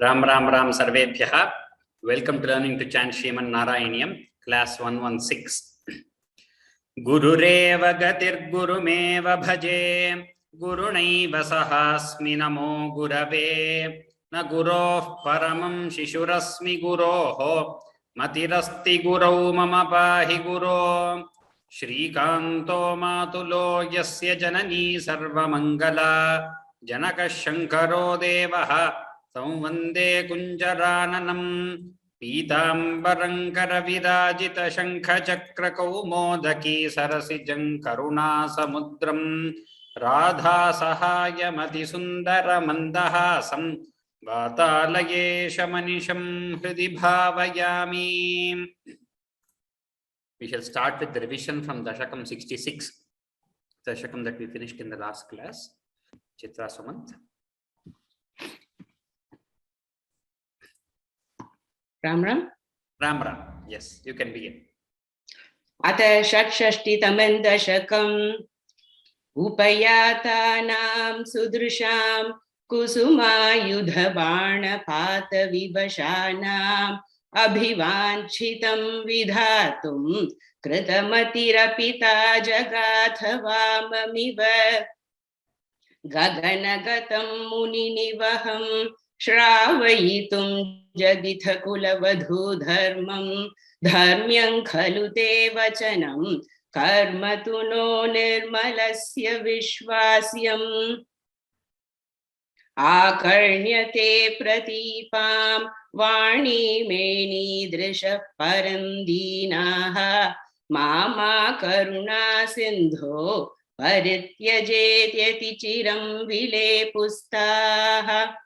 Ram Sarvebhyah. Welcome to learning to chant Sriman Narayaniyam, class 116. Gurureva gatir gurumeva bhaje, gurunaiva sahasmi namo gurave, na guroh paramam shishurasmi guroho, matirasti gurau mama pahi guro, Shrikanto matulo yasya janani sarva mangala, janaka shankaro devaha, Vande Kunjaranam Pitambaram Karavirajita Shankha Chakra Kaumodaki Sarasijam Karuna Samudram Radha Sahayamati Sundara Mandahasam Vatalaye Shamanisham Hridi Bhavayami. We shall start with the revision from Dashakam 66, Dashakam that we finished in the last class. Chitra Sumant. Ram. Yes, you can begin. Ata Shakshashtitamam Dashakam Upayatanam Sudrisham Kusuma Yudhabana Pata Vibashanam Abhivanchitam Vidhatum Kritamatira Jagathavamamiva Gaganagatam Muninivaham Shrawayitum Jaditha Kulavadhu Dharmam Dharmyam Khalu Te Vachanam Karmatuno Nirmalasya Vishwasyam Akarnyate Pratipam Vani Meni Drisha Parandinaha Mama Karuna Sindho Parityajetyati Chiram Vile Pustaha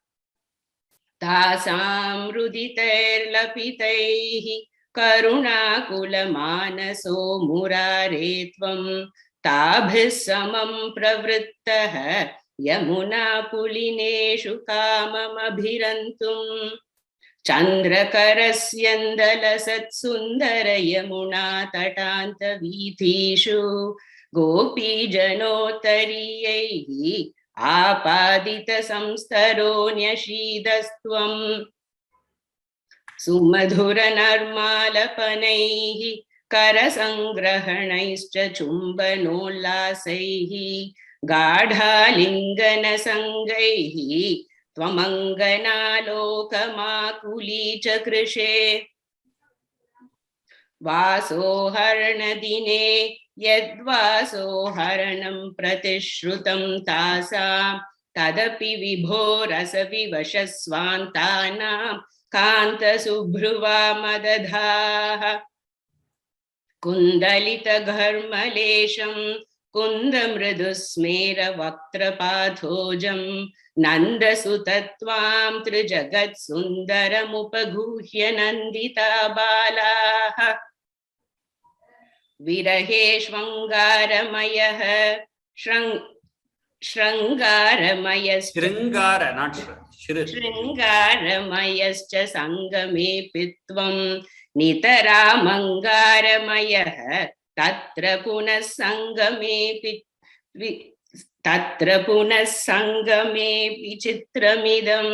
Tasam ruditairlapitaihi karunakulamanaso muraretvam tabhisamam pravrittah yamuna pulineshu kamam abhirantum chandrakarasyandalasat sundara yamuna tatanta vithishu gopi janotariyehi Apadita samstaro nyashidastvam Sumadhura narmalapanaihi Karasangrahanaischa chumbanollasaihi Gadha lingana sangaihi Tvamangana lokamakuli chakrishe Vasoharna dine Yadvaso haranam pratishrutam tasam tadapi vibho rasa vivashasvantanam kanta subhruva madadhaha kundalita gharmalesham kundamridusmera vaktrapathojam nandasutatvam trijagat sundaram upaguhya nandita balaha Virahe Shvangaramaya Shrangaramaya Shringara, not Shringaramayascha Sangame Pitvam Nitaramangaramaya Tatra Punas Sangame Vichitramidam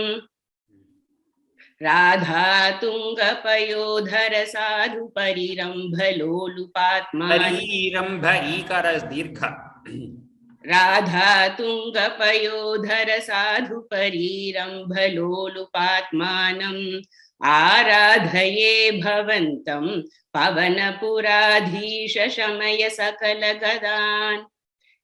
Radha Tunga Payodhara Sadhu Parirambha Lolupatmani Parirambha Ikara is Dirgha. Radha Tunga Payodhara Sadhu Parirambha Lolupatmanam Aradhaye Bhavantam Pavanapuradhisha Shamaya Sakala Gadan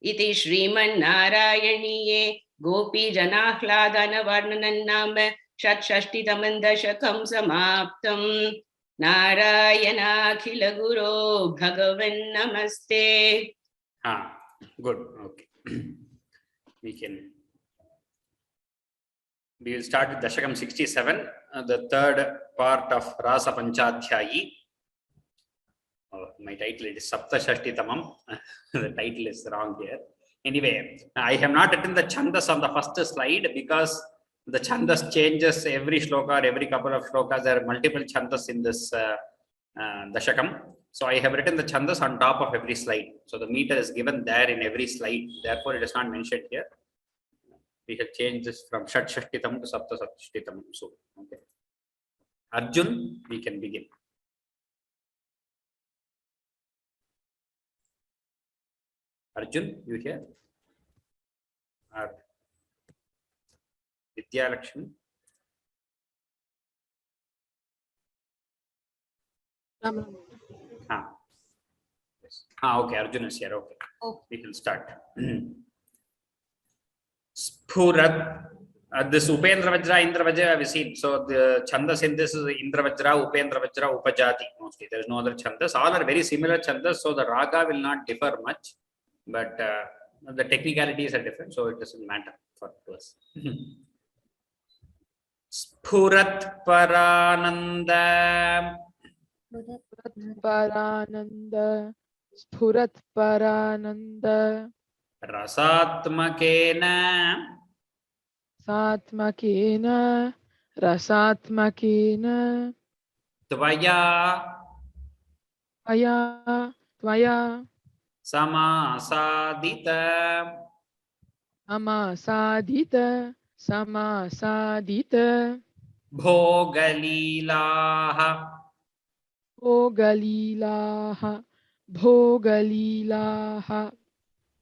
Iti Shriman Narayaniye Gopi Janahladana Varnanannama Shakshashtitamam Dashakam Samaptam Narayanakhila Guru Bhagavan Namaste. Good. Okay. We will start with Dashakam 67, the third part of Rasa Panchadhyayi. My title is Saptashashtitamam. The title is wrong here. Anyway, I have not written the chandas on the first slide because the chandas changes every shloka or every couple of shlokas. There are multiple chandas in this Dashakam. So I have written the chandas on top of every slide. So the meter is given there in every slide. Therefore, it is not mentioned here. we have changed this from Shatshashtitam to Saptasatishtitam. So, okay. Arjun, we can begin. Arjun, you here? Vidya Lakshmi? Yes. Okay, Arjun is here. Okay. Oh. We can start. Sphurat. This Upendra Vajra, Indra Vajra, we see. So the Chandas in this is Indra Vajra, Upendra Vajra, Upajati mostly. There is no other Chandas. All are very similar Chandas, so the Raga will not differ much, but the technicalities are different, so it doesn't matter for us. Sphurat Parananda. Parananda, Sphurat Parananda, Rasatmakena. Satmakena, Rasatmakena, Tvaya. Tvaya, Samasadita. Samasadita, Bhogalilaha. Bhogalilaha,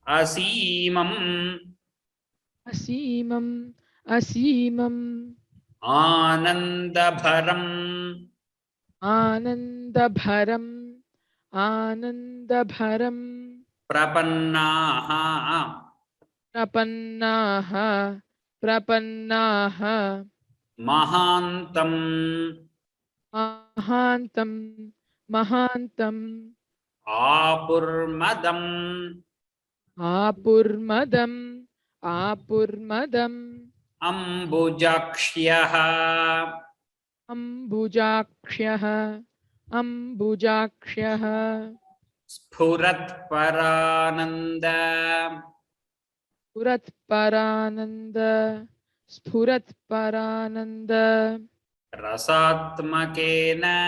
Asimam. Asimam, Anandabharam. Anandabharam, Prapannaha. Prapannaha, Mahantam. Mahantam, Apurmadam. Apurmadam, Ambujakshyah. Ambujakshyah, Sphurat Parananda. Sphurat Parananda, Rasatmakena.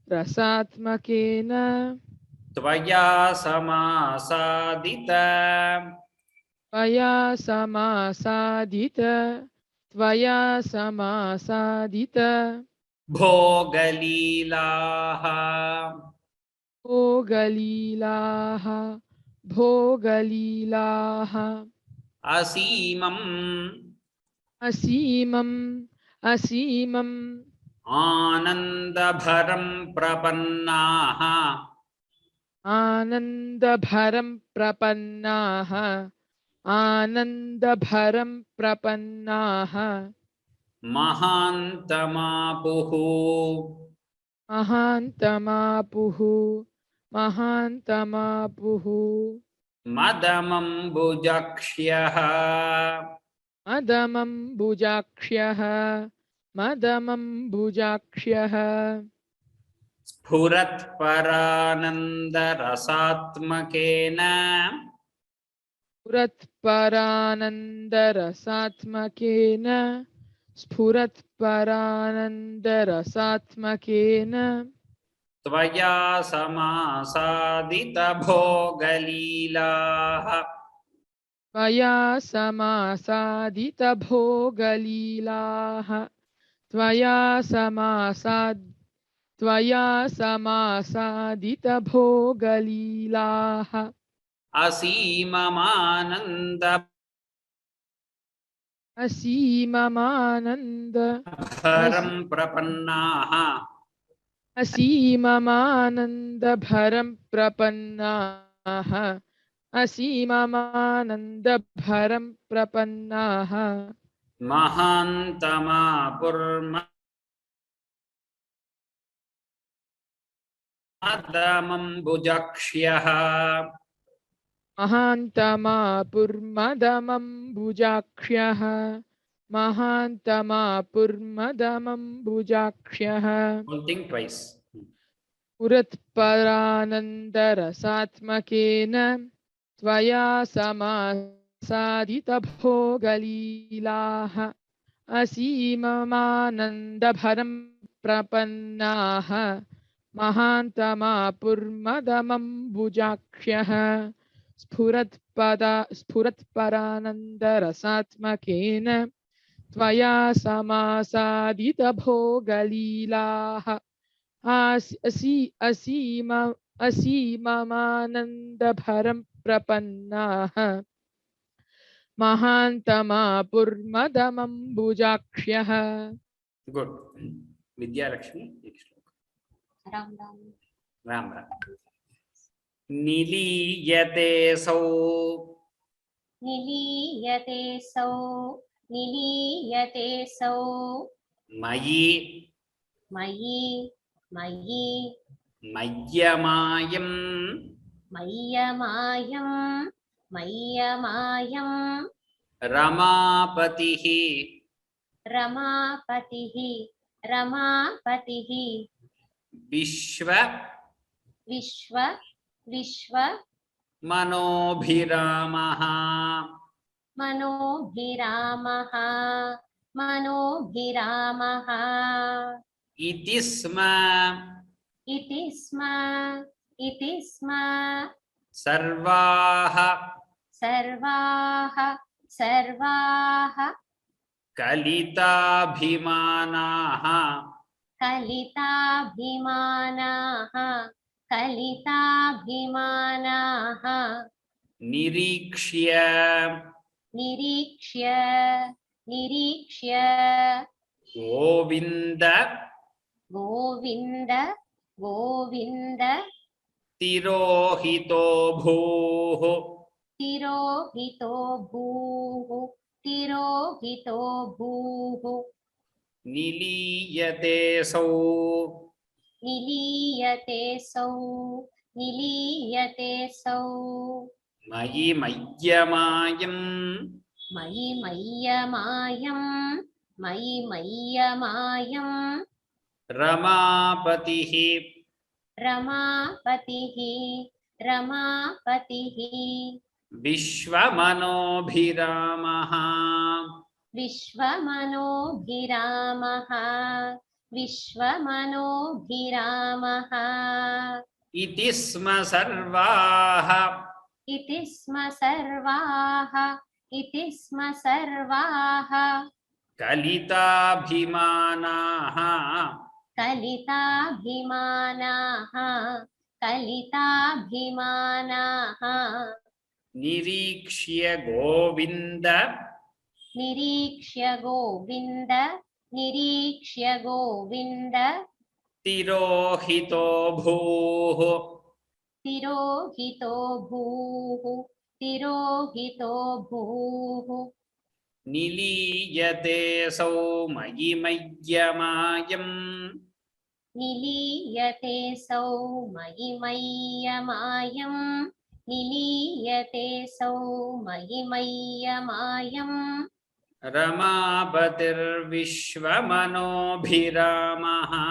Rasatmakena, Tvaya Samasadita. Tvaya Samasadita, Bhogalilaha. Bhogalilaha, Asimam. Asimam, Anandabharam Prapannaha. Anandabharam Prapannaha, Mahantamapuhu. Mahantamapuhu, Madamam Bujakshyah. Madamam Bujakshyah, Sphurat Parananda Rasatmakena. Sphurat Parananda Rasatmakena, Tvaya Samasadita Bhogalilaha. Tvaya Samasadita Bhogalilaha, Tvaya Samasadita Bhogalilaha, Asimamananda Bharam Prapannaha. Asimamanandabharam Prapannaha, Asimamanandabharam Prapannaha, Mahantamapurma. Madamam Bujakshyah. Mahantamapurmadamam Bujakshyah, Mahantamapurmadamam Bujakshyah, Counting twice. Purat Paranandarasatmakena, Tvaya Samasadita Bhogalilaha, Asimamanandabharam Prapannaha, Mahantamapurmadamam Bujakshyah, स्फुरत्परानन्दरसात्मकेन त्वया समासादितभोगलीलाः असीममानन्दभरं प्रपन्नाः महान्तमापुर्मदमम्बुजाक्ष्यः. Good. Vidya Lakshmi, next shloka. Ram Ram. Ram Ram. Niliyate sau निलीयते सौ mayi मयि मयि mayyamayam मय्यमायं ramapatihi रमापतिः vishwa विश्व manobhiramaha मनोभिरामः iti sma इति स्म sarvaha सर्वाः kalitabhimanaha कलिताभिमानाः nirikshya निरीक्ष्य govinda Govinda tirohito bhuh तिरोहितो भूः niliyate sau निलीयते सौ mayi mayyamayam मयि मय्यमायं ramapatihi रमापतिः vishwamanobhiramaha विश्वमनोभिरामः iti sma sarvaha इति स्म सर्वाः kalitabhimanaha कलिताभिमानाः nirikshya govinda निरीक्ष्य Govinda tirohito bhuh तिरोहितो भूः niliyate sau mayi mayyamayam निलीयते सौ मयि मय्यमायं ramapatir vishwamanobhiramaha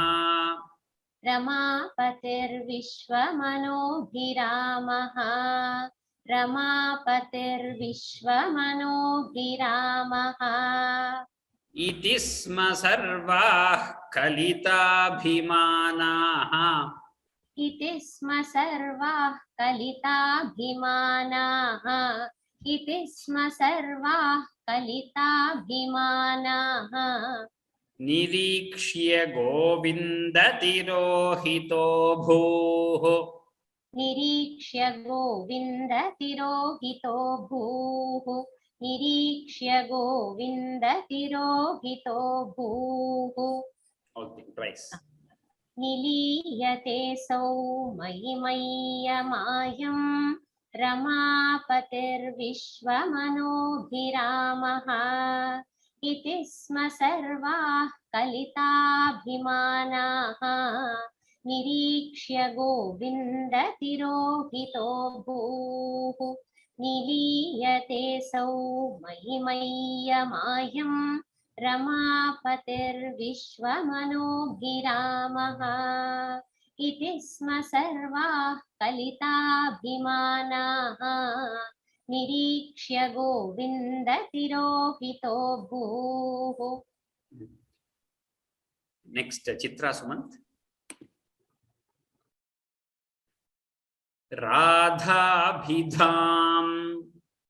रमापतिर्विश्वमनोभिरामः iti sma sarvah kalitabhimanaha इति स्म सर्वाः कलिताभिमानाः nirikshya govinda tirohito bhuh निरीक्ष्य Govinda तिरोहितो भूः okay twice निलीयते सौ मयि मय्यमायं रमापतिर्विश्वमनोभिरामः इति स्म सर्वाः कलिताभिमानाः निरीक्ष्य गोविन्द तिरोहितो भूः निलीयते सौ मयि मय्यमायं रमापतिर्विश्वमनोभिरामः इति स्म सर्वाः कलिताभिमानाः निरीक्ष्य गोविन्द तिरोहितो भूः. next Chitra Sumant. राधाभिधाम्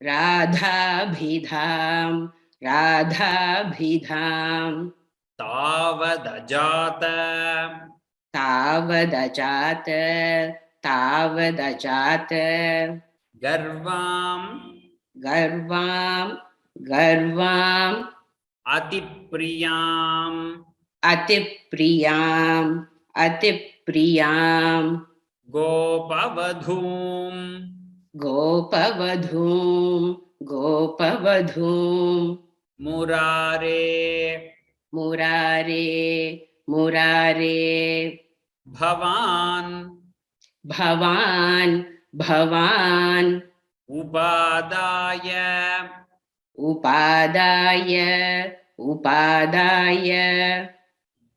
राधाभिधां राधाभिधां तावदजात तावदजात तावदजात गर्वाम् गर्वां गर्वां अतिप्रियाम् अतिप्रियां अतिप्रियां गोपवधूम् गोपवधूं गोपवधूं मुरारे मुरारे मुरारे भवान् भवान् भवान् उपादाय उपादाय उपादाय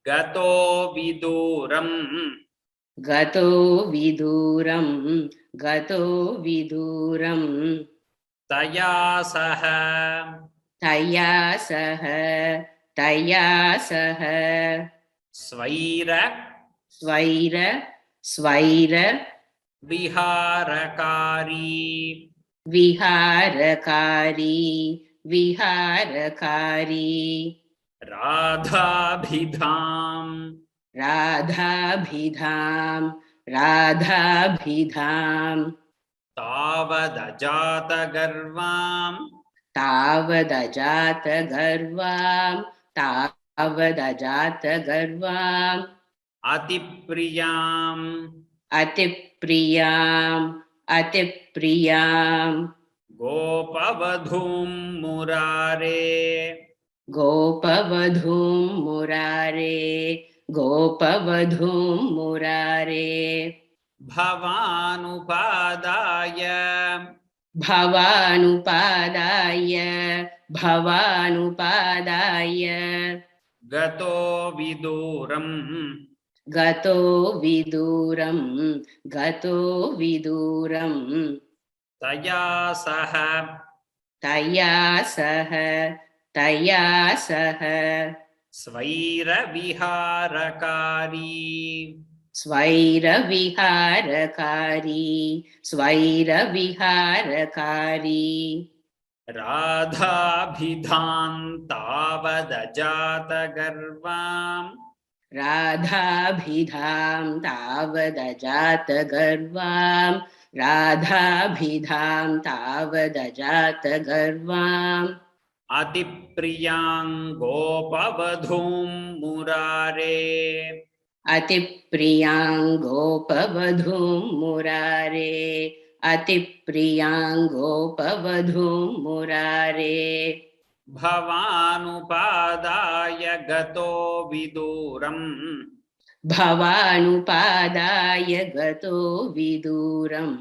गतो विदूरम् गतो विदूरं गतो विदूरं तया सह तया सह तया सह स्वैर स्वैर स्वैर विहारकारी विहारकारी विहारकारी राधाभिधाम् राधाभिधां राधाभिधां तावदजात गर्वाम् तावदजात गर्वां तावदजात गर्वां अतिप्रियाम् अतिप्रियां अतिप्रियां गोपवधूम् मुरारे गोपवधूं मुरारे गोपवधूं मुरारे भवानुपादाय भवानुपादाय भवानुपादाय गतो विदूरम् गतो विदूरं गतो विदूरं तया सह तया सह तया सह स्वैरविहारकारी स्वैरविहारकारी स्वैरविहारकारी राधाभिधाम् तावदजात गर्वाम् राधाभिधां तावदजात गर्वां राधाभिधां तावदजात गर्वां अतिप्रियाम् गोपवधूम् मुरारे अतिप्रियां गोपवधूं मुरारे अतिप्रियां गोपवधूं मुरारे भवानुपादाय गतो विदूरम् भवानुपादाय गतो विदूरं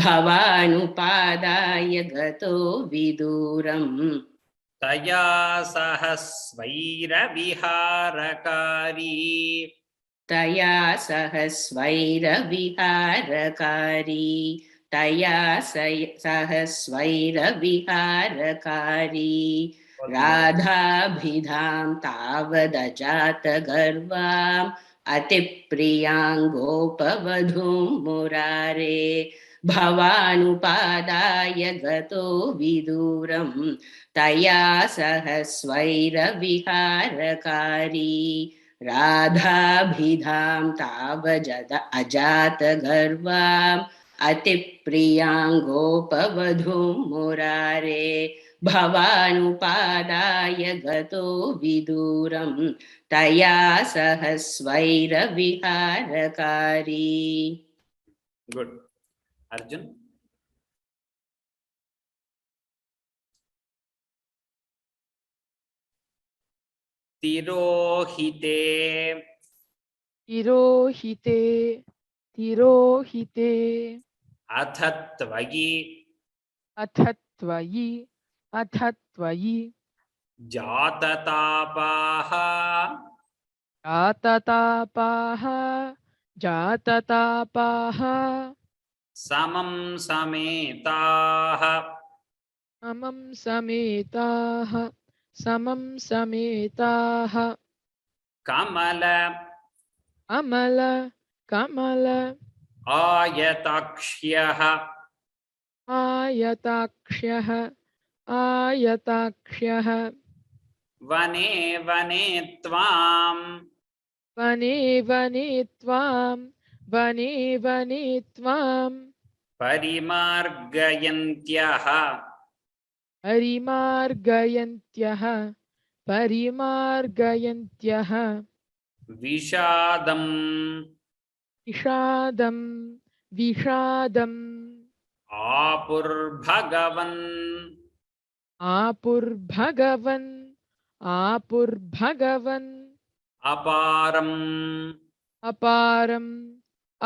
भवानुपादाय गतो विदूरं तया सह स्वैरविहारकारी तया सह स्वैरविहारकारी तया सह स्वैरविहारकारी राधाभिधां तावदजात गर्वां अतिप्रियां गोपवधूं मुरारे भवानुपादाय गतो विदूरं तया सह स्वैरविहारकारी राधाभिधां तावजद अजात गर्वां अतिप्रियां गोपवधूं मुरारे भवानुपादाय गतो विदूरं तया सह स्वैरविहारकारी गुड अर्जुन तिरोहिते तिरोहिते तिरोहिते अथ त्वयि अथ त्वयि अथ त्वयि जाततापाः जाततापाः जाततापाः समं समेताः समं समेताः समं समेताः कमल अमल कमल आयताक्ष्यः आयताक्ष्यः आयताक्ष्यः वने वने त्वां वने वने त्वां वने वने त्वां परिमार्गयन्त्यः परिमार्गयन्त्यः परिमार्गयन्त्यः विषादम् विषादं विषादम् आपुर्भगवन् आपुर्भगवन् आपुर्भगवन् अपारम् अपारम्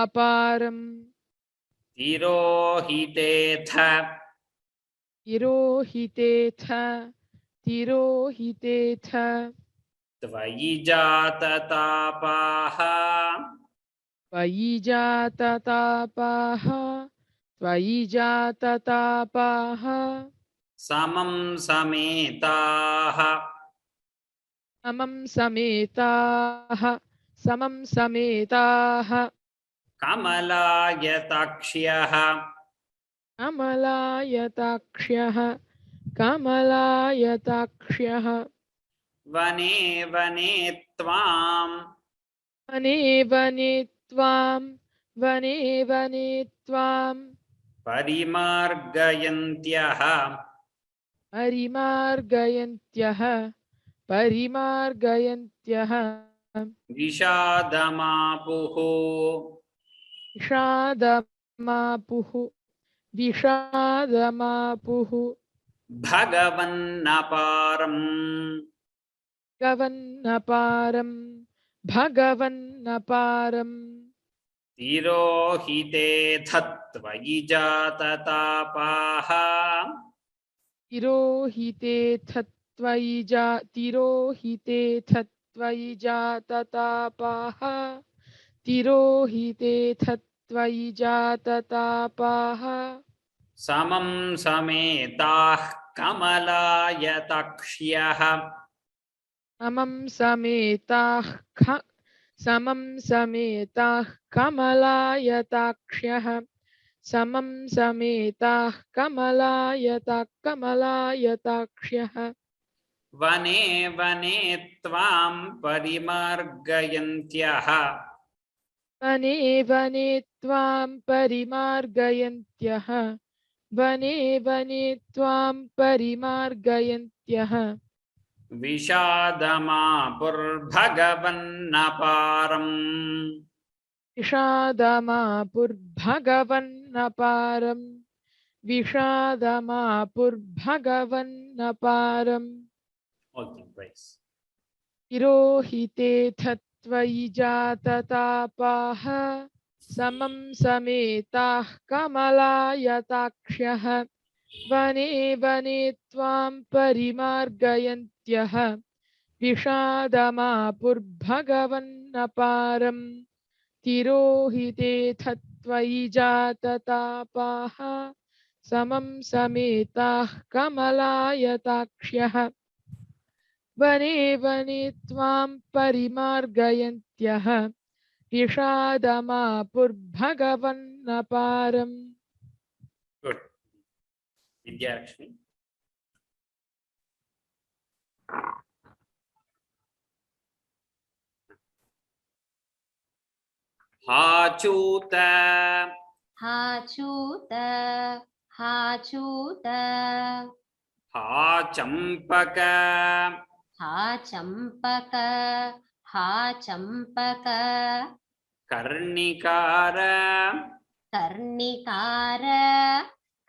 अपारम् तिरोहितेऽथ तिरोहितेऽथ तिरोहितेऽथ त्वयि जाततापाः त्वयि जाततापाः त्वयि जाततापाः समं समेताः समं समेताः समं समेताः कमलायताक्ष्यः कमलायताक्ष्यः कमलायताक्ष्यः वने वने त्वां वने वने त्वां वने वने त्वां परिमार्गयन्त्यः परिमार्गयन्त्यः परिमार्गयन्त्यः विषादमापुः विषादमापुः विषादमापुः भगवन्नपारम् भगवन्नपारं भगवन्नपारम् तिरोहितेऽथ त्वयि जाततापाः तिरोहितेऽथ त्वयि जाततापाः तिरोहितेऽथ त्वयि जाततापाः समं समेताः कमलायताक्ष्यः समं समेताः समं समेताः कमलायताक्ष्यः समं समेताः कमलायताक्ष्यः वने वने त्वां परिमार्गयन्त्यः वने वने त्वां परिमार्गयन्त्यः वने वने त्वां परिमार्गयन्त्यः विषादमापुर्भगवन्नपारम् विषादमापुर्भगवन्नपारम् विषादमापुर्भगवन्नपारम् तिरोहितेऽथ त्वयि जाततापाः समं समेताः कमलायताक्ष्यः वने वने त्वां परिमार्गयन्त्यः विषादमापुर्भगवन्नपारम् तिरोहितेऽथ त्वयि जाततापाः समं समेताः कमलायताक्ष्यः वने वने त्वां परिमार्गयन्त्यः विषादमापुर्भगवन्नपारम् गुड विद्यालक्ष्मी हाचूत हाचूत हाचूत हाचम्पक हाचम्पक हाचम्पक कर्णिकार कर्णिकार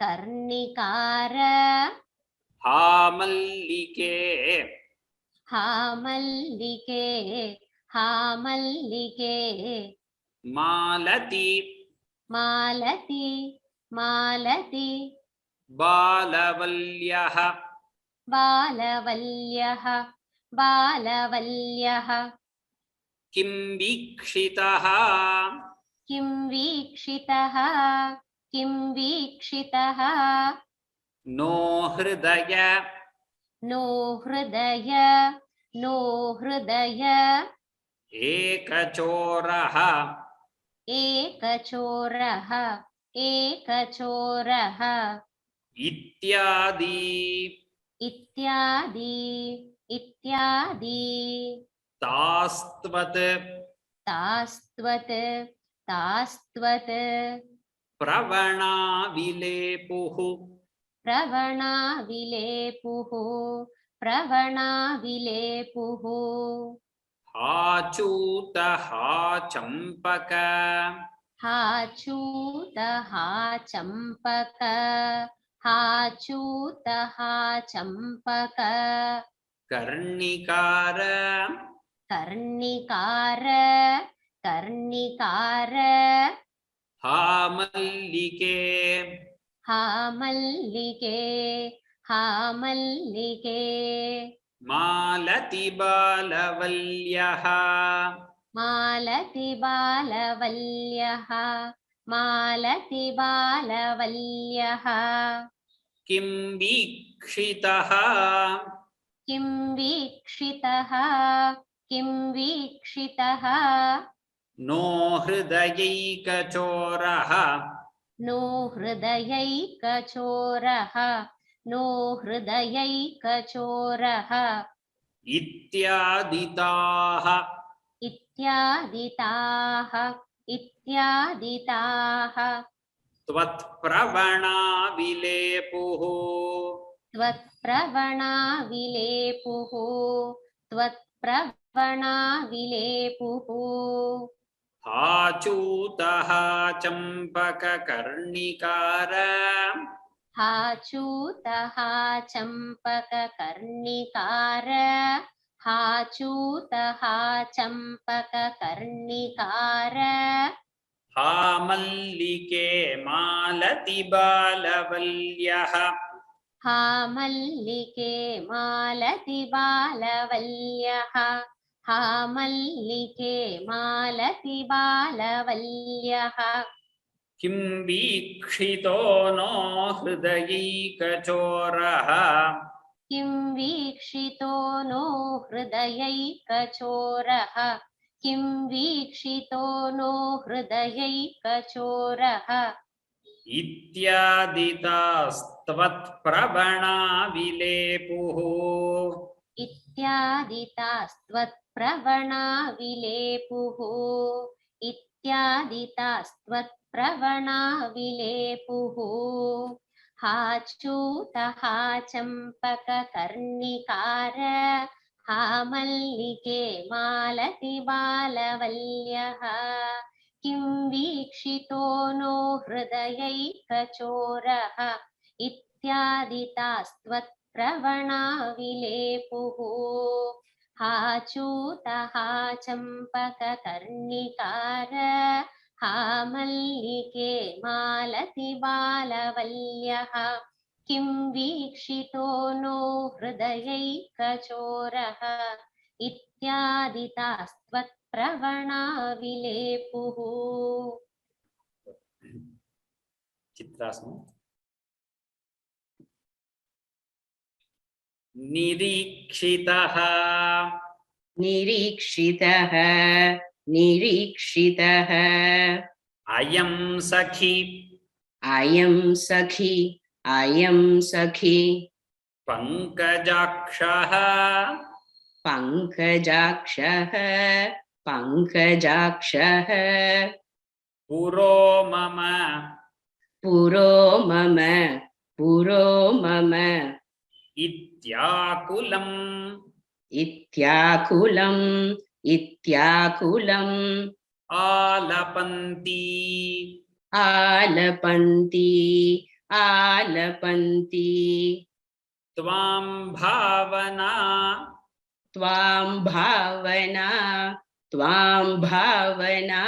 कर्णिकार हामल्लिके हामल्लिके हामल्लिके मालती मालती मालती बालवल्यः बालवल्यः बालवल्यः किं वीक्षितः किं वीक्षितः किं वीक्षितः नो हृदय नो हृदय नो हृदय एकचोरः एकचोरः एकचोरः इत्यादि इत्यादि इत्यादि तास्त्वत् तास्त्वत् तास्त्वत् प्रवणा विलेपुः प्रवणाविलेपुः प्रवणाविलेपुः हाचूत हाचम्पक हाचूत हाचम्पक हाचूत हाचम्पक कर्णिकार कर्णिकार कर्णिकार हामल्लिके हामल्लिके हामल्लिके मालति बालवल्यः मालति बालवल्यः मालति बालवल्यः किं वीक्षितः किं वीक्षितः किं वीक्षितः नो हृदयैकचोरः नो हृदयैकचोरः नो हृदयैकचोरः इत्यादिताः इत्यादिताः इत्यादिताः त्वत्प्रवणा विलेपुः त्वत्प्रवणाविलेपुः त्वत्प्रवणाविलेपुः हाचूतः चम्पककर्णिकार हाचूतः चम्पककर्णिकार हाचूतः चम्पककर्णिकार हामल्लिके मालति बालवल्यः हामल्लिके मालति बालवल्यः हामल्लिके मालति बालवल्यः किं वीक्षितो नो हृदयैकचोरः किं वीक्षितो नो हृदयैकचोरः किं वीक्षितो नो हृदयैकचोरः इत्यादितास्त्वत्प्रवणा विलेपुः इत्यादितास्त्वत्प्रवणाविलेपुः इत्यादितास्त्वत्प्रवणाविलेपुः हाचूतः चम्पककर्णिकार हामल्लिके मालति बालवल्यः किं वीक्षितो नो हृदयैकचोरः इत्यादितास्त्वत्प्रवणाविलेपुः हाचूतः चम्पककर्णिकार हामल्लिके मालति बालवल्यः किं वीक्षितो नो हृदयैकचोरः इत्यादितास्त्वत्प्रवणाविलेपुः चित्रासनं निरीक्षितः निरीक्षितः निरीक्षितः अयं सखी अयं सखी अयं सखी पङ्कजाक्षः पङ्कजाक्षः पङ्कजाक्षः पुरो मम पुरो मम पुरो मम इत्याकुलम् इत्याकुलम् इत्याकुलम् आलपन्ती आलपन्ति आलपन्ति त्वां भावना त्वां भावना त्वां भावना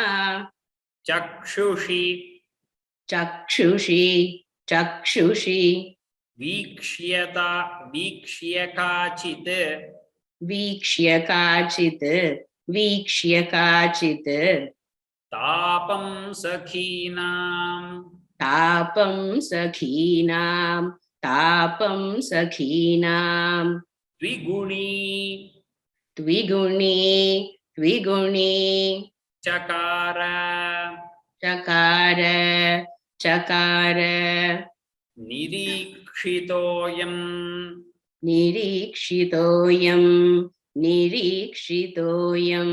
चक्षुषि चक्षुषि चक्षुषि वीक्ष्य काचित् वीक्ष्य काचित् वीक्ष्य काचित् तापं सखीनां तापं सखीनां तापं सखीनां द्विगुणी द्विगुणी द्विगुणी चकार चकार चकार निरीक्षितोऽयं निरीक्षितोऽयं निरीक्षितोऽयं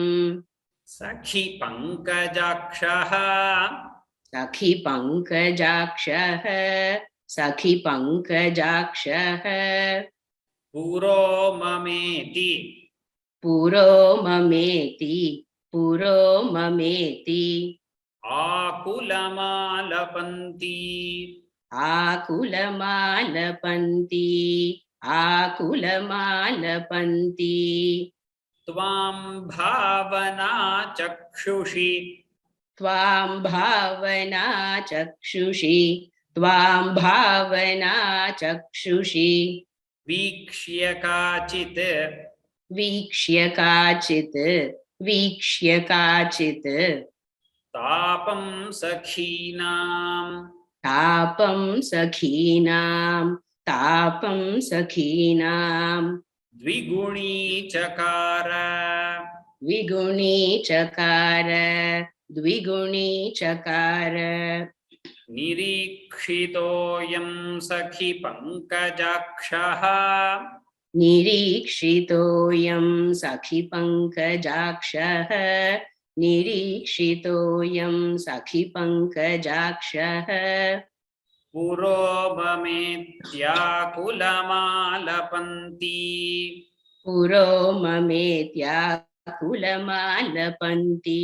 सखि पङ्कजाक्षः सखि पङ्कजाक्षः सखि पङ्कजाक्षः पुरो ममेति पुरो ममेति पुरो ममेति आकुलमालपन्ति आकुलमालपन्ति आकुलमालपन्ति त्वां भावना चक्षुषि त्वां भावना चक्षुषि त्वां भावना चक्षुषि वीक्ष्य काचित् वीक्ष्य काचित् वीक्ष्य काचित् तापं सखीनां तापं सखीनां तापं सखीनां द्विगुणीचकार द्विगुणीचकार द्विगुणीचकार निरीक्षितोऽयं सखि पङ्कजाक्षः निरीक्षितोऽयं सखि पङ्कजाक्षः निरीक्षितोऽयं सखि पङ्कजाक्षः पुरो ममेत्याकुलमालपन्ति पुरो ममेत्याकुलमालपन्ति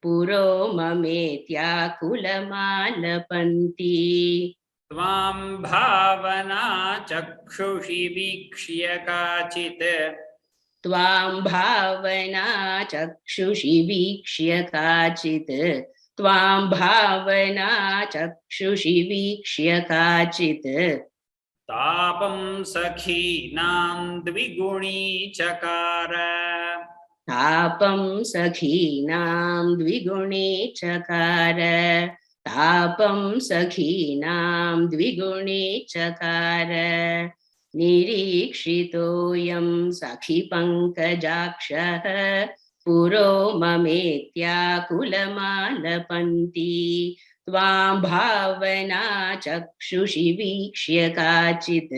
पुरो ममेत्याकुलमालपन्ति त्वां भावना चक्षुषि वीक्ष्य काचित् त्वां भावना चक्षुषि वीक्ष्य काचित् त्वां भावना चक्षुषि वीक्ष्य काचित् तापं सखीनां द्विगुणीचकार तापं सखीनां द्विगुणीचकार तापं सखीनां द्विगुणीचकार निरीक्षितोऽयं सखि पङ्कजाक्षः पुरो ममेत्याकुलमालपन्ति त्वां भावना चक्षुषि वीक्ष्य काचित्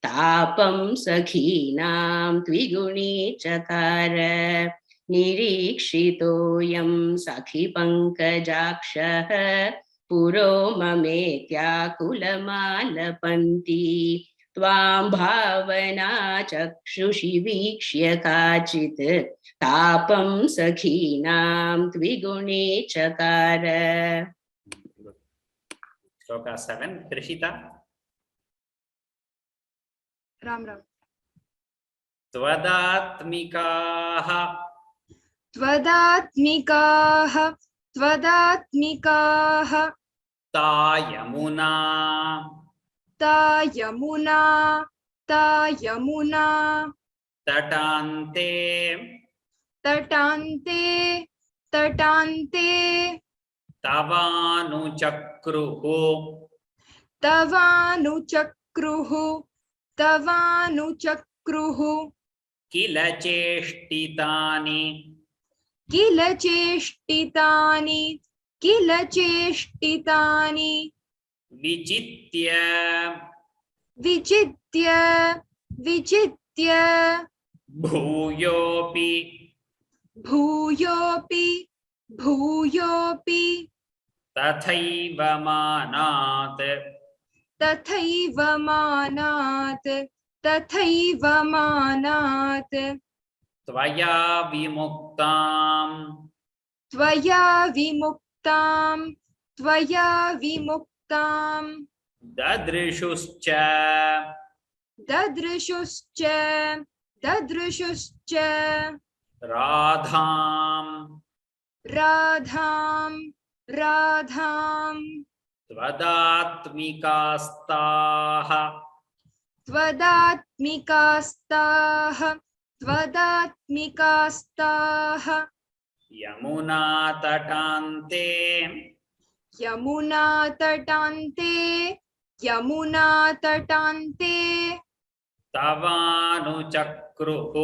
तापं सखीनां द्विगुणीचकार निरीक्षितोऽयं सखि पङ्कजाक्षः पुरो ममेत्याकुलमालपन्ति त्वां भावना चक्षुषि वीक्ष्य काचित् तापं सखीनां द्विगुणीचकार श्लोका 7 कृषिता राम राम त्वदात्मिकाः त्वदात्मिकाः त्वदात्मिकाः ता यमुना ता यमुना ता यमुना तटान्ते तटान्ते तटान्ते तवानुचक्रुः तवानुचक्रुः तवानुचक्रुः किल चेष्टितानि किल चेष्टितानि किल चेष्टितानि विचित्य विचित्य विचित्य भूयोऽपि भूयोऽपि भूयोऽपि तथैव मानात् तथैव मानात् तथैव मानात् त्वया विमुक्ताम् त्वया विमुक्तां त्वया विमुक्तां ददृशुश्च ददृशुश्च ददृशुश्च राधाम् राधां राधां त्वदात्मिकास्ताः त्वदात्मिकास्ताः त्वदात्मिकास्ताः यमुनातटान्ते यमुनातटान्ते यमुनातटान्ते तवानुचक्रुः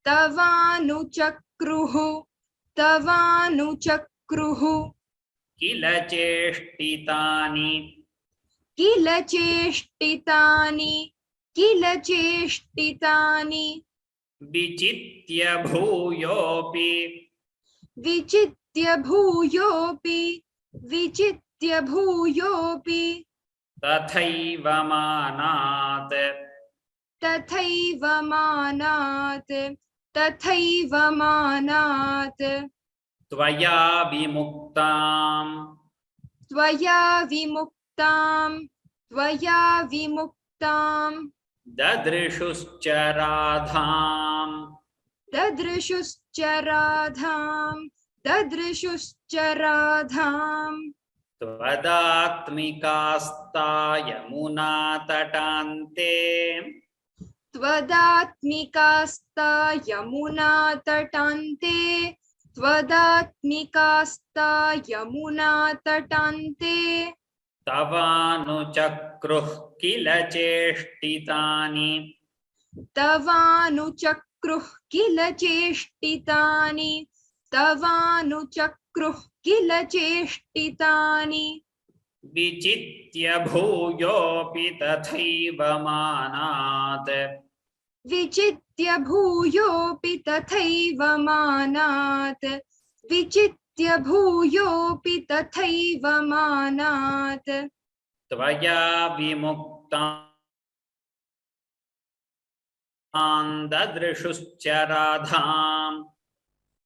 तवानुचक्रुः तवानुचक्रुः किल चेष्टितानि किल चेष्टितानि किल चेष्टितानि विचित्य भूयोऽपि विचित्य भूयोऽपि विचित्य भूयोऽपि तथैव मानात् तथैव मानात् तथैव मानात् त्वया विमुक्ताम् त्वया विमुक्तां ददृशुश्च राधाम् ददृशुश्च राधाम् त्वदात्मिकास्ता यमुनातटान्ते त्वदात्मिकास्ता यमुनातटान्ते त्वदात्मिकास्ता यमुनातटान्ते तवानुचक्रुः किल चेष्टितानि तवानुचक्रुः किल चेष्टितानि तवानुचक्रुः किल चेष्टितानि विचित्य भूयोऽपि तथैव मानात् विचित्य भूयोऽपि तथैव मानात् विचित्य भूयोऽपि तथैव मानात् त्वया विमुक्तान् ददृशुश्च राधाम्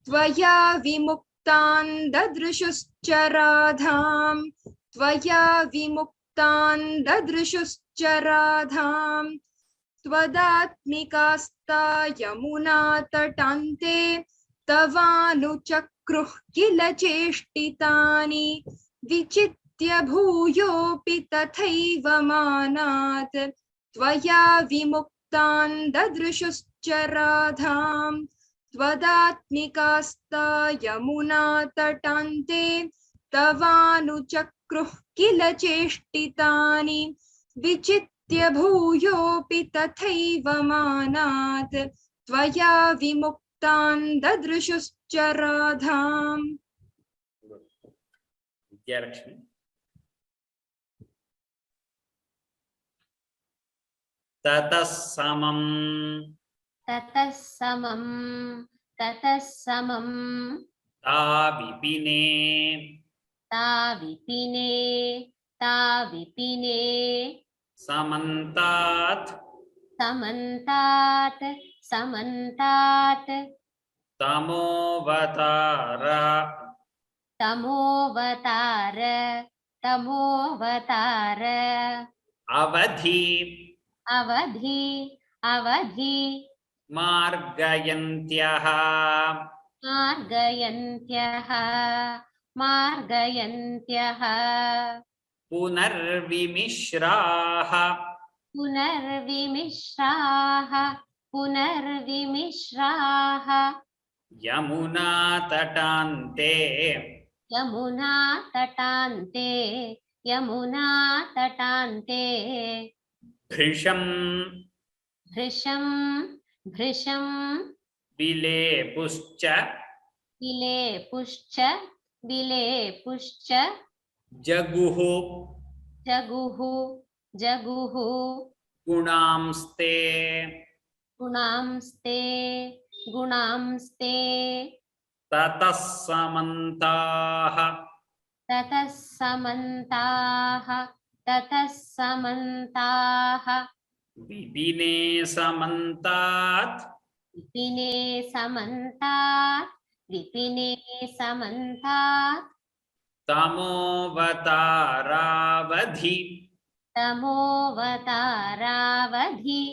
त्वया विमुक्तान् ददृशुश्च राधाम् त्वया विमुक्तान् ददृशुश्च राधाम् त्वदात्मिकास्ता यमुनातटान्ते तवानुचक्रुः किल चेष्टितानि विचित्य भूयोऽपि तथैव मानात् त्वया विमुक्तान् ददृशुश्च राधाम् त्वदात्मिकास्ता यमुनातटान्ते तवानुचक्रुः किल चेष्टितानि विचित्य भूयोऽपि तथैव मानात् त्वया विमुक्तान् ददृशुश्च राधाम् विद्यालक्ष्मी ततः समम् ततः समं ता विपिने ता विपिने समन्तात् समन्तात् तमोवतार तमोवतार अवधि अवधि मार्गयन्त्यः मार्गयन्त्यः पुनर्विमिश्राः पुनर्विमिश्राः यमुनातटान्ते यमुनातटान्ते भृशं भृशं विलेपुश्च विलेपुश्च जगुः जगुः गुणांस्ते गुणांस्ते ततः समन्ताः ततः समन्ताः विपिने समन्तात् विपिने समन्तात् तमोवतारावधि तमोवतारावधि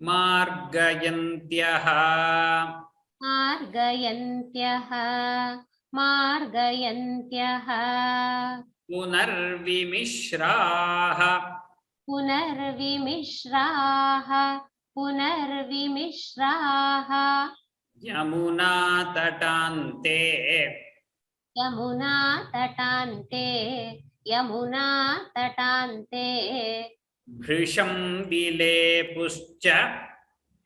मार्गयन्त्यः मार्गयन्त्यः पुनर्विमिश्राः पुनर्विमिश्राः यमुनातटान्ते यमुनातटान्ते भृशं विलेपुश्च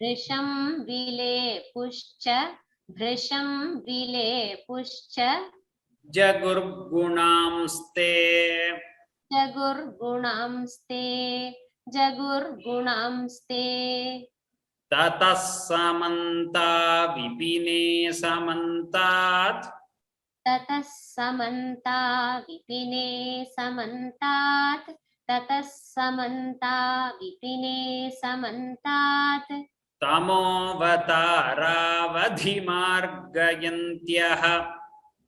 वृषं विलेपुश्च भृशं विलेपुश्च जगुर्गुणांस्ते जगुर्गुणांस्ते जगुर्गुणांस्ते ततः समन्ता विपिने समन्तात् ततः समन्ता विपिने समन्तात् ततः समन्ता विपिने समन्तात् तमोवतारावधिमार्गयन्त्यः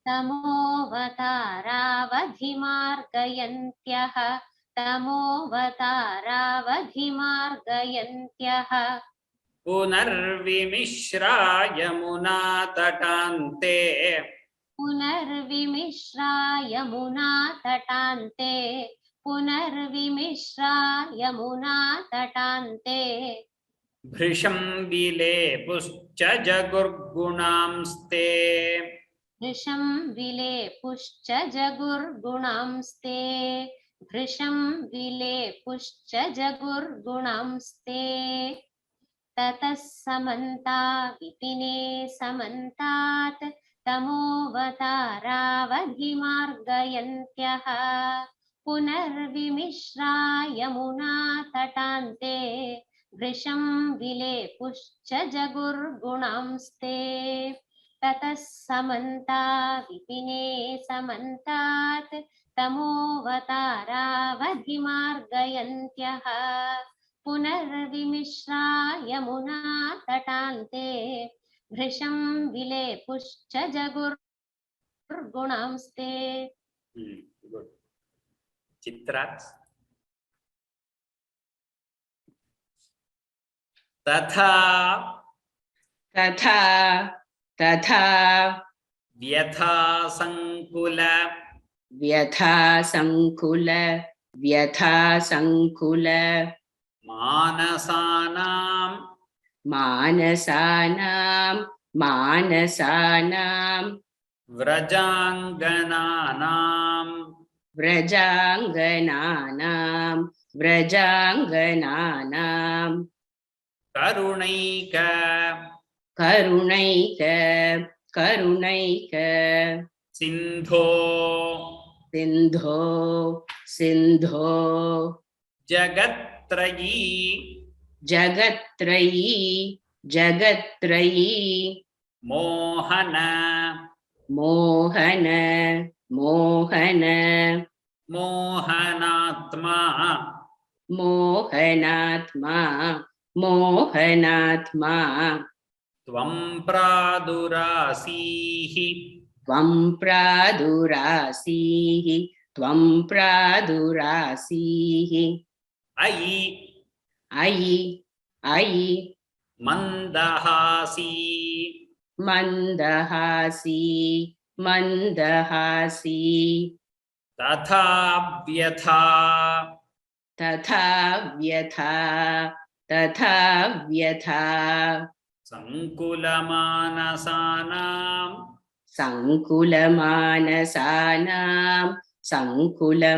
तमोवतारावधिमार्गयन्त्यः तमोवतारावधिमार्गयन्त्यः पुनर्विमिश्रा यमुना तटान्ते पुनर्विमिश्रा यमुना तटान्ते पुनर्विमिश्रा यमुना तटान्ते भृशं विलेपुश्च जगुर्गुणांस्ते भृशं विलेपुश्च जगुर्गुणांस्ते भृशं विलेपुश्च जगुर्गुणांस्ते ततः समन्ता विपिने समन्तात् तमोवतारावधिमार्गयन्त्यः पुनर्विमिश्रा यमुना तटान्ते भृशं विलेपुश्च जगुर्गुणांस्ते ततः समन्ता विपिने समन्तात् तमोवतारावधिमार्गयन्त्यः पुनर्विमिश्रा यमुना तटान्ते भृशं विलेपुश्च जगुर्गुणांस्ते Good. चित्रा तथा तथा तथा व्यथा संकुल व्यथा संकुल व्यथा संकुल मानसानां मानसानां मानसानां व्रजांगनानां व्रजांगनानां व्रजांगनानां करुणैक करुणैक करुणैक सिन्धो सिन्धो सिन्धो जगत्त्रयी जगत्त्रयी जगत्त्रयी मोहन मोहन मोहन मोहनात्मा मोहनात्मा मोहनात्मा त्वं प्रादुरासीः त्वं प्रादुरासीः त्वं प्रादुरासीः अयि अयि अयि मन्दहासी मन्दहासी मन्दहासी तथा व्यथा तथा व्यथा तथा व्यथा संकुलमानसानां संकुलमानसानां संकुलमानसानां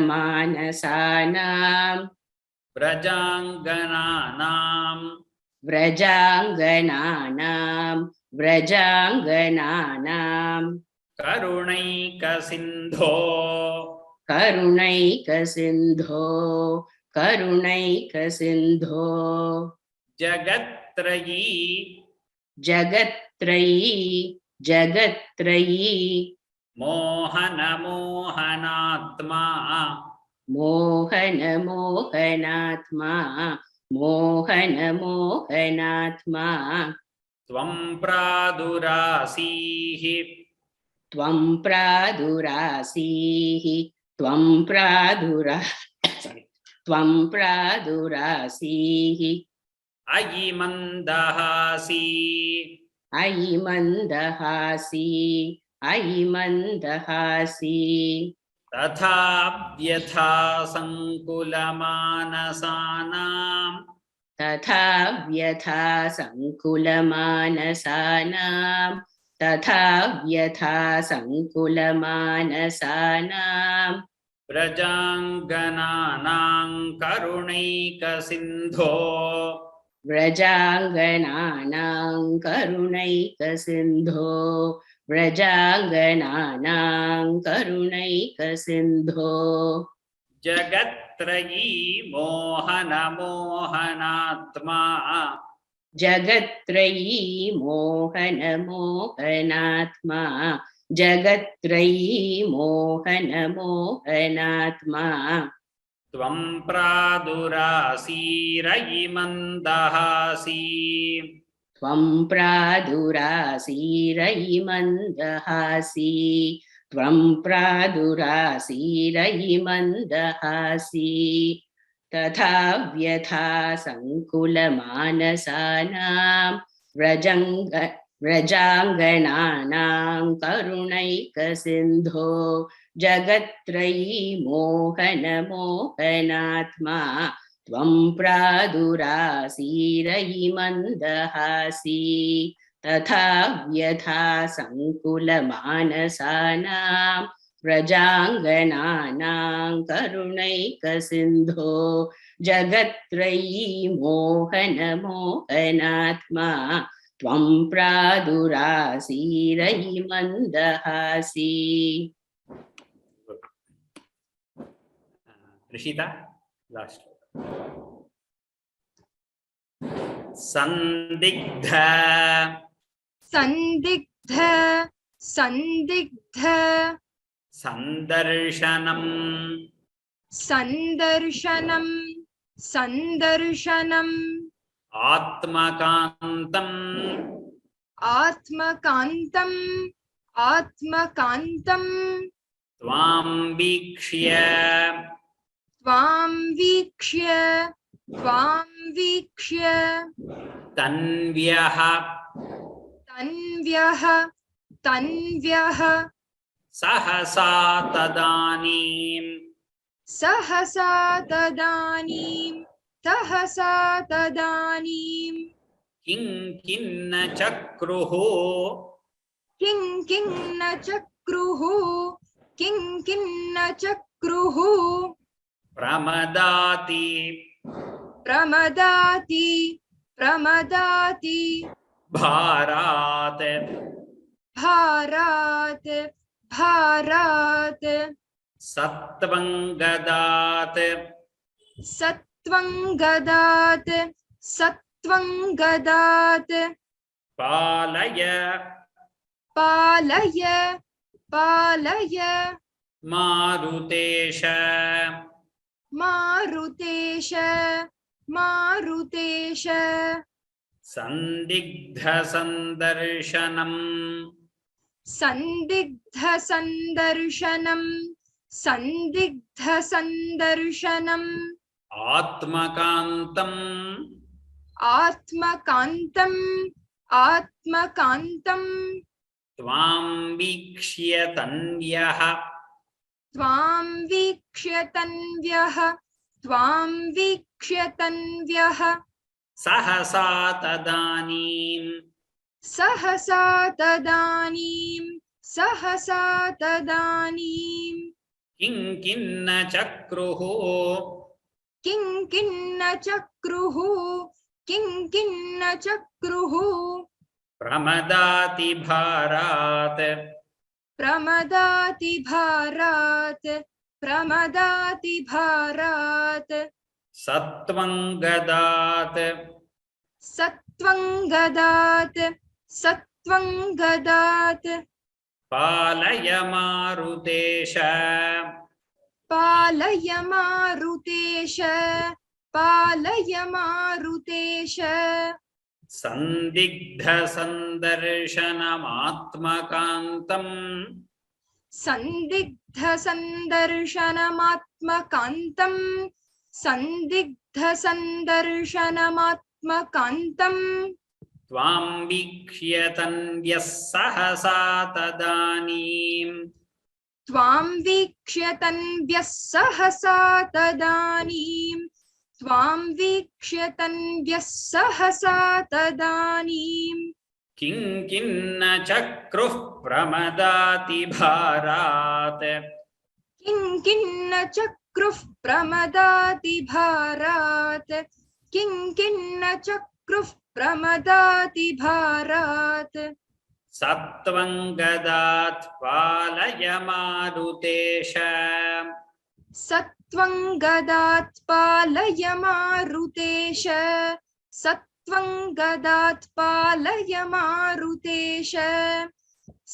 व्रजांगनानां व्रजांगनानां व्रजांगनानां करुणैकसिन्धो करुणैकसिन्धो करुणैकसिन्धो जगत्त्रयी जगत्त्रयी जगत्त्रयी मोहन मोहनात्मा मोहन मोहनात्मा मोहन मोहनात्मा त्वं प्रादुरासीः त्वं प्रादुरासीः त्वं प्रादुरासीः अयि मन्दहासी अयि मन्दहासी अयि मन्दहासी तथा व्यथा संकुलमानसानां तथा व्यथा संकुलमानसानां तथा व्यथा संकुलमानसानां व्रजांगनानां करुणैकसिन्धो व्रजाङ्गनानां करुणैकसिन्धो व्रजाङ्गनानां करुणैकसिन्धो जगत्त्रयी मोहनात्मा जगत्त्रयी मोहनात्मा जगत्त्रयी मोहनात्मा त्वं प्रादुरासीरयि मन्दहासी त्वं प्रादुरासीरयि मन्दहासी त्वं प्रादुरासीरयि मन्दहासी तथा व्यथा संकुलमानसानां व्रजाङ्गनानां करुणैकसिन्धो जगत्त्रयी मोहनात्मा त्वं प्रादुरासीरयि मन्दहासी तथा व्यथा संकुलमानसानां व्रजाङ्गनानां करुणैकसिन्धो जगत्त्रयी मोहनात्मा त्वं प्रादुरासीरयि मन्दहासी ऋषिता लास्ट संदिग्ध संदिग्ध संदिग्ध संदर्शनम संदर्शनम संदर्शनम आत्मकांतम आत्मकांतम आत्मकांतम त्वां वीक्ष्य त्वां वीक्ष्य त्वां वीक्ष्य तन्व्यः तन्व्यः तन्व्यः सहसा तदानीं सहसा तदानीं किं किन्न चक्रुः किं किन्न चक्रुः किं किन्न चक्रुः प्रमदाति प्रमदाति प्रमदाति भारात् भारात् भारात् सत्वं गदात् सत्वं गदात् सत्वं गदात् पालय पालय पालय मारुतेश मारुतेश मारुतेश संदिग्ध संदर्शनम् संदिग्ध संदर्शनम् संदिग्ध संदर्शनम् आत्मकान्तम् आत्मकान्तम् आत्मकान्तम् त्वां वीक्ष्य तन्व्यः त्वां वीक्ष्य तन्व्यः त्वां वीक्ष्य तन्व्यः सहसा तदानीं सहसा तदानीं किं किन्न चक्रुः किं किन्न चक्रुः किं किन्न चक्रुः प्रमदाति भारात् प्रमदाति भारात् प्रमदाति भारात् सत्वं गदात् सत्वं गदात् सत्वं गदात् पालय मारुतेश पालय मारुतेश पालय मारुतेश संदिग्ध संदर्शनमात्मकान्तम् संदिग्ध संदर्शनमात्मकान्तम् संदिग्ध संदर्शनमात्मकान्तम् त्वां वीक्ष्य तन्व्यः सहसा तदानीं त्वां वीक्ष्य तन्व्यः सहसा तदानीं त्वां वीक्ष्य तन्व्यः सहसा तदानीं किं किन्न चक्रुः प्रमदाति भारात् किं किन्न चक्रुः प्रमदाति भारात् किं किन्न चक्रुः प्रमदाति भारात् सत्वं गदात् पालय मारुतेश सत्वं गदात् पालय मारुतेश सत्वं गदात् पालय मारुतेश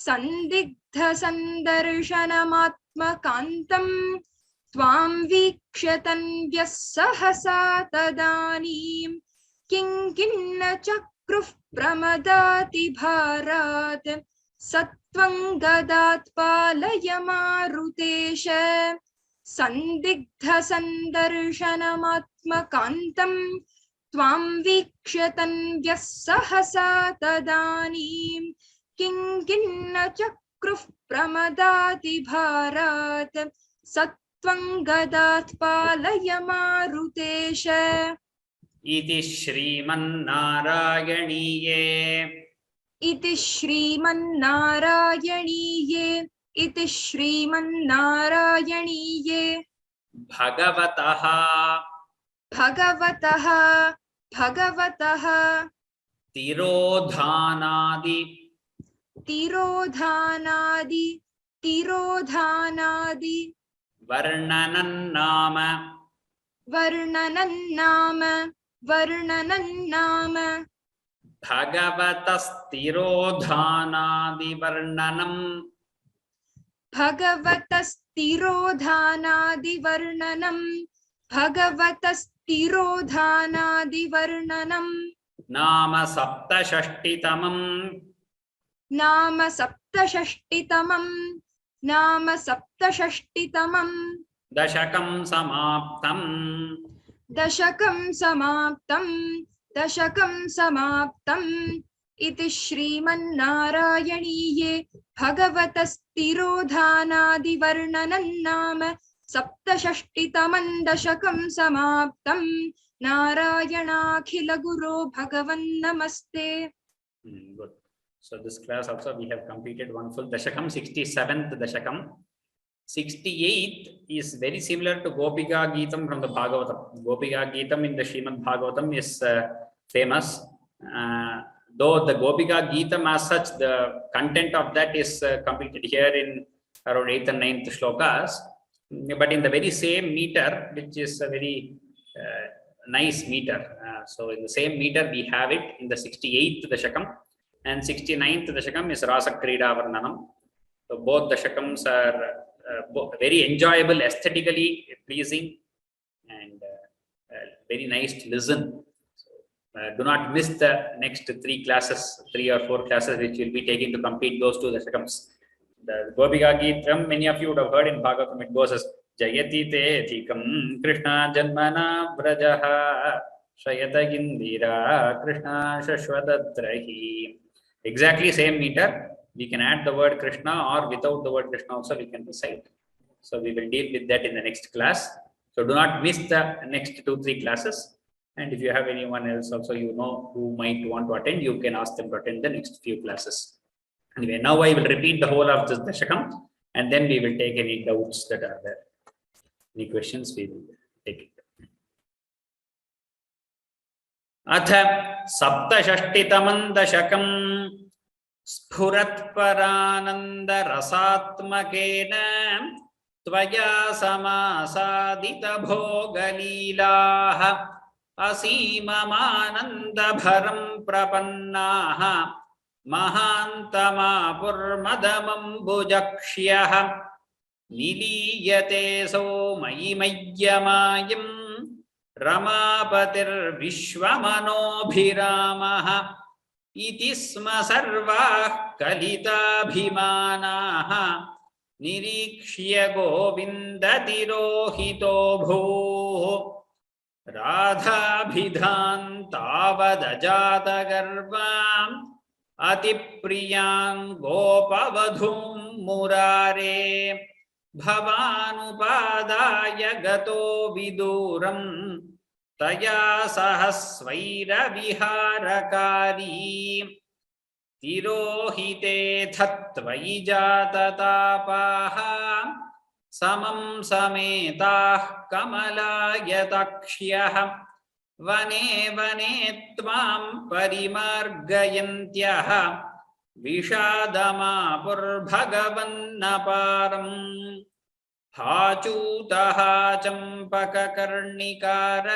सन्दिग्धसन्दर्शनमात्मकान्तं त्वां वीक्ष्य तन्व्यः सहसा तदानीं किं न चक्रुः प्रमदाति भारात् सत्वं गदात् पालय मारुतेश सन्दिग्धसन्दर्शनमात्मकान्तं त्वां वीक्ष्य तन्व्यः सहसा तदानीं किं न चक्रुः प्रमदाति भारात् सत्वं गदात् पालय मारुतेश इति श्रीमन्नारायणीये इति श्रीमन्नारायणीये भगवतः तिरोधानादि वर्णनं नाम भगवतस्तिरोधानादि भगवतस्तिरोधानादिवर्णनं नाम सप्तषष्टितमम् नाम सप्तषष्टितमं दशकं समाप्तम् दशकं समाप्तम् इति श्रीमन्नारायणीये भगवतस्तिरोधानादिवर्णनं नाम सप्तषष्टितमं दशकं समाप्तम् नारायणाखिल गुरो भगवन् नमस्ते. Good. So this class also we have completed one full dashakam, 67th dashakam. 68th is very similar to Gopika Geetam from the Bhagavatam. Gopika Geetam in the Srimad Bhagavatam is famous. Though the Gopika Geetam as such, the content of that is completed here in around 8th and 9th shlokas. But in the very same meter, which is a very nice meter. So in the same meter, we have it in the 68th dashakam. And 69th dashakam is Rasa Krida Varnanam. So both dashakams are very enjoyable, aesthetically pleasing, and very nice to listen. So, do not miss the next 3 or 4 classes which will be taking to complete those 2 dashakams. The Gopika Geetam, many of you would have heard in Bhagavatam, it goes as Jayati te thikam Krishna janmana vrajaha Shayata gindira Krishna shashwadatrahi. Exactly same meter. We can add the word Krishna, or without the word Krishna also we can recite. So we will deal with that in the next class. So do not miss the next 2-3 classes. And if you have anyone else also you know who might want to attend, you can ask them to attend the next few classes. Anyway, now I will repeat the whole of this dashakam, and then we will take any doubts that are there. Any questions, we will take it. Atha saptashashtitamam dashakam स्फुरत्परानंद रसात्मकेन त्वया समासादित भोगलीलाः असीममानन्दभरं प्रपन्नाः महान्तमापुर्मदमम्बुजक्ष्यः निलीयते सोमयि मय्यमायं रमापतिर्विश्वमनोभिरामः इति स्म सर्वाः कलिताभिमानाः निरीक्ष्य गोविन्दतिरोहितो भूः राधाभिधां तावदजातगर्वाम् अतिप्रियां गोपवधूं मुरारे भवानुपादाय गतो विदूरम् तया सह स्वैरविहारकारी तिरोहिते त्वयि जाततापाः समं समेताः कमलायताक्ष्यः वने वने त्वां परिमार्गयन्त्यः विषादमापुर्भगवन्नपारम् हाचूतः चम्पककर्णिकार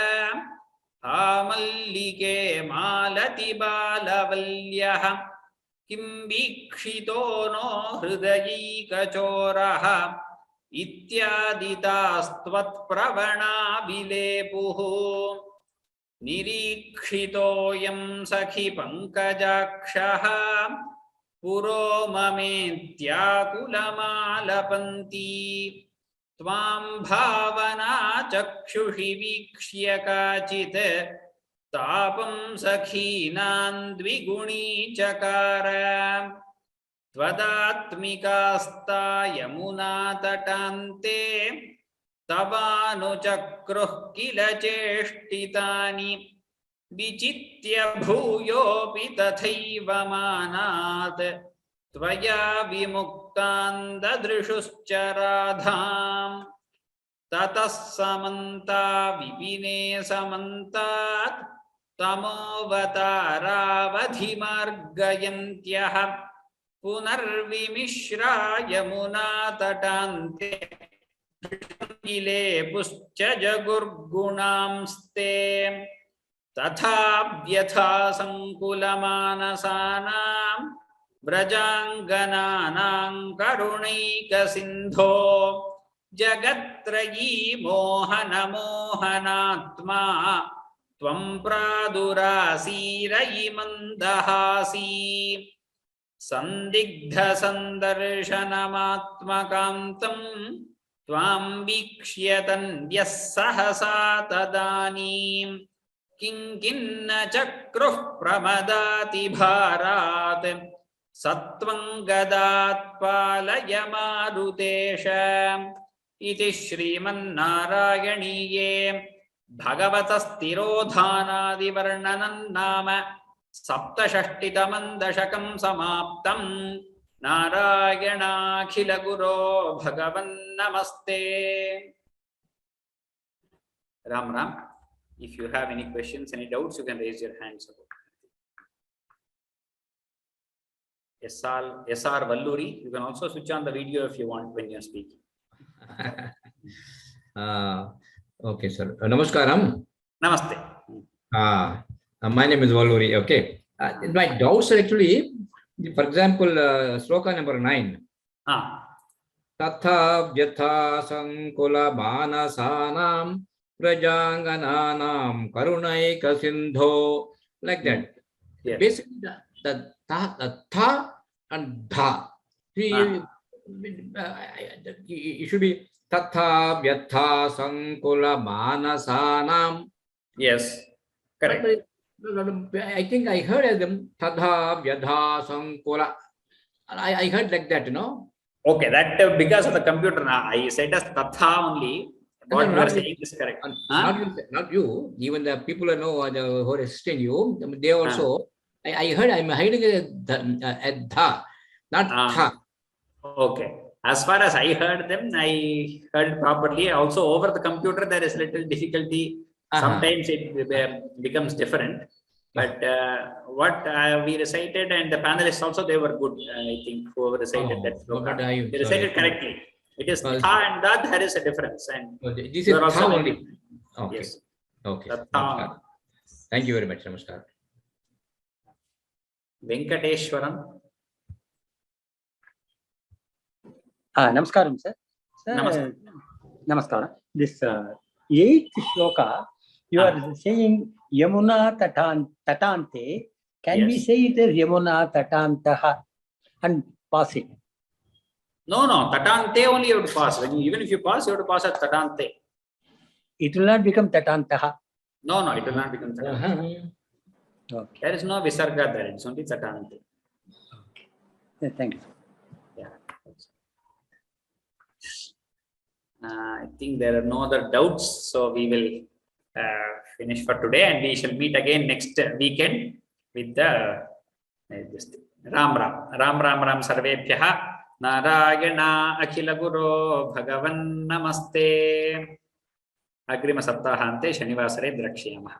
हा मल्लिके मालति बालवल्यः किं वीक्षितो नो हृदयैकचोरः इत्यादितास्त्वत्प्रवणा विलेपुः निरीक्षितोऽयं सखि पङ्कजाक्षः पुरो ममेत्याकुलमालपन्ती त्वां भावना चक्षुषि वीक्ष्य काचित् तापं सखीनां द्विगुणी चकार त्वदात्मिकास्ता यमुना तटान्ते तवानुचक्रुः किल चेष्टितानि विचित्य भूयोऽपि तथैव मानात् त्वया विमुक्तान् ददृशुश्च राधाम् ततः समन्ता विपिने समन्तात् तमोवतारावधिमार्गयन्त्यः पुनर्विमिश्रा यमुना तटान्ते लेपुश्च जगुर्गुणांस्ते तथा व्यथा संकुलमानसानां व्रजाङ्गनानां करुणैकसिन्धो जगत्त्रयी मोहनमोहनात्मा त्वं प्रादुरासीरयि मन्दहासी सन्दिग्धसन्दर्शनमात्मकान्तं त्वां वीक्ष्य तन्व्यः सहसा तदानीं किं न चक्रुः प्रमदातिभारात् सत्वं गदात् पालय मारुतेश इति श्रीमन्नारायणीये भगवतस्तिरोधानादिवर्णनं नाम सप्तषष्टितमं दशकं समाप्तम् नारायणाखिलगुरो भगवन् नमस्ते. Ram Ram. If you have any questions, any doubts, you can raise your hands. SR Valluri, you can also switch on the video if you want when you are speaking. Okay, sir. Namaskaram. Namaste. My name is Valluri. Okay. My doubts are actually, for example, sloka number 9. Tatha vyatha sankula manasanam prajangananam karunaika sindho, like that. Yes. Basically, the tha and dha. It should be tatha vyatha sankula manasanam. Yes, correct. I think I heard them tadha vyadha sankula. I heard like that, you know. Okay, that because of the computer, I said as tatha only. What you are saying is correct. Not you, even the people who know who are assisting you, they also. I heard I'm hiding at dha, not tha. Okay. As far as I heard them, I heard properly. Also over the computer, there is little difficulty. Sometimes it becomes different. But what we recited and the panelists also, they were good. I think whoever recited that sloka, they recited correctly. It is tha and da, there is a difference. And this is tha only. Okay. Yes. Okay. Tha. Thank you very much. Namaskar. Venkateshwaram. Namaskaram, sir. Sir, namaskara. This 8th shloka, you are saying Yamuna Tatante. Can we say it as Yamuna Tatantaha and pass it? No, Tatante only you have to pass. Even if you pass, you have to pass at Tatante. It will not become Tatantaha. No, it will not become Tatante. Okay. There is no Visarga there. It's only Tatante. Okay. Thank you. Yeah. I think there are no other doubts, so we will finish for today, and we shall meet again next weekend with the Ram Ram Sarvebhyaha Narayana Akhila Guru Bhagavan Namaste. Agrima Saptahante Shanivasare Drakshiyamaha.